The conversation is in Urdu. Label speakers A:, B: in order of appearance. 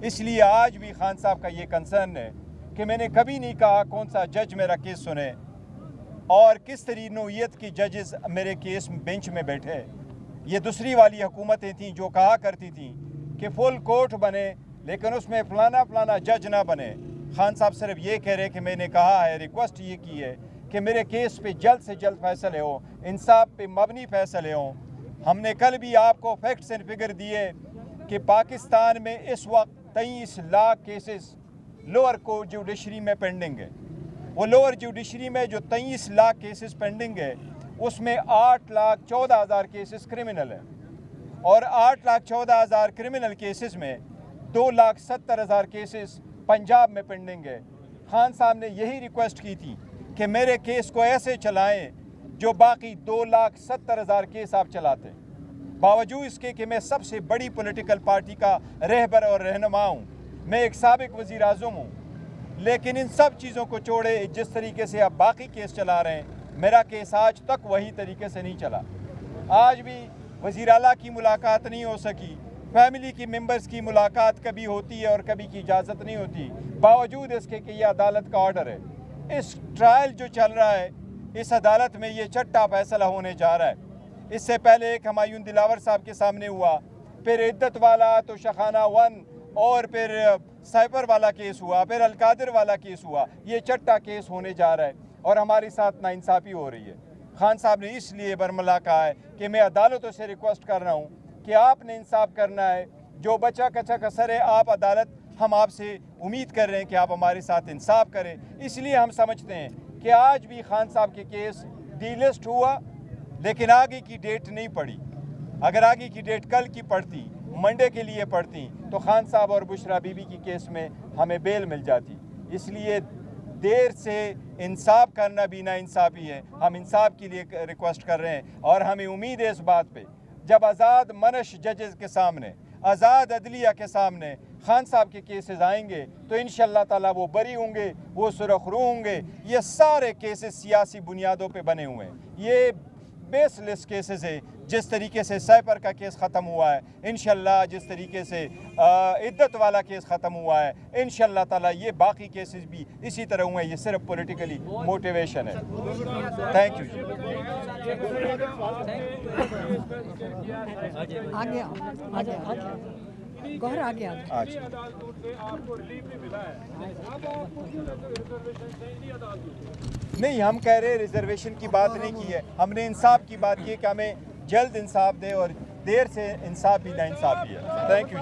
A: اس لیے آج بھی خان صاحب کا یہ کنسرن ہے کہ میں نے کبھی نہیں کہا کون سا جج میرا کیس سنے اور کس طرح نوعیت کی ججز میرے کیس بینچ میں بیٹھے. یہ دوسری والی حکومتیں تھیں جو کہا کرتی تھیں کہ فل کورٹ بنے لیکن اس میں فلانا جج نہ بنے. خان صاحب صرف یہ کہہ رہے کہ میں نے کہا ہے، ریکویسٹ یہ کی ہے کہ میرے کیس پہ جلد سے جلد فیصلے ہوں، انصاف پہ مبنی فیصلے ہوں. ہم نے کل بھی آپ کو فیکٹس اینڈ فگر دیے کہ پاکستان میں اس وقت 23 lakh cases lower court judiciary میں پینڈنگ ہے. وہ لوور جوڈیشری میں جو 23 لاکھ کیسز پینڈنگ ہے اس میں 8,14,000 کیسز کرمنل ہیں، اور 8,14,000 کرمنل کیسز میں 2,70,000 کیسز پنجاب میں پینڈنگ ہے. خان صاحب نے یہی ریکویسٹ کی تھی کہ میرے کیس کو ایسے چلائیں جو باقی 2,70,000 کیس آپ چلاتے. باوجود اس کے کہ میں سب سے بڑی پولیٹیکل پارٹی کا رہبر اور رہنما ہوں، میں ایک سابق وزیر اعظم ہوں، لیکن ان سب چیزوں کو چھوڑے جس طریقے سے آپ باقی کیس چلا رہے ہیں میرا کیس آج تک وہی طریقے سے نہیں چلا. آج بھی وزیر اعلیٰ کی ملاقات نہیں ہو سکی، فیملی کی ممبرز کی ملاقات کبھی ہوتی ہے اور کبھی کی اجازت نہیں ہوتی، باوجود اس کے کہ یہ عدالت کا آرڈر ہے. اس ٹرائل جو چل رہا ہے اس عدالت میں یہ چھٹا فیصلہ ہونے جا رہا ہے. اس سے پہلے ایک ہمایون دلاور صاحب کے سامنے ہوا، پھر عدت والا تو شخانہ 1 اور پھر سائپر والا کیس ہوا، پھر القادر والا کیس ہوا. یہ چھٹا کیس ہونے جا رہا ہے اور ہمارے ساتھ ناانصافی ہو رہی ہے. خان صاحب نے اس لیے برملا کہا ہے کہ میں عدالتوں سے ریکویسٹ کر رہا ہوں کہ آپ نے انصاف کرنا ہے. جو بچہ کچا کسر ہے آپ عدالت، ہم آپ سے امید کر رہے ہیں کہ آپ ہمارے ساتھ انصاف کریں. اس لیے ہم سمجھتے ہیں کہ آج بھی خان صاحب کے کیس ڈی لسٹ ہوا لیکن آگے کی ڈیٹ نہیں پڑی. اگر آگے کی ڈیٹ کل کی پڑتی، منڈے کے لیے پڑتی، تو خان صاحب اور بشرا بی بی کی کیس میں ہمیں بیل مل جاتی. اس لیے دیر سے انصاف کرنا بھی نا انصافی ہے. ہم انصاف کے لیے ریکویسٹ کر رہے ہیں اور ہمیں امید ہے اس بات پہ جب آزاد منش ججز کے سامنے، آزاد عدلیہ کے سامنے خان صاحب کے کیسز آئیں گے تو انشاءاللہ تعالیٰ وہ بری ہوں گے، وہ سرخرو ہوں گے. یہ سارے کیسز سیاسی بنیادوں پہ بنے ہوئے ہیں، یہ بیس لیس کیسز ہے. جس طریقے سے سائپر کا کیس ختم ہوا ہے انشاءاللہ، جس طریقے سے عدت والا کیس ختم ہوا ہے انشاءاللہ تعالیٰ یہ باقی کیسز بھی اسی طرح ہوئے ہیں. یہ صرف پولیٹیکلی موٹیویشن ہے. تھینک یو جی. نہیں، ہم کہہ رہے ریزرویشن کی بات نہیں کی ہے، ہم نے انصاف کی بات کی کہ ہمیں جلد انصاف دے اور دیر سے انصاف بھی نا انصافی ہے. Thank you.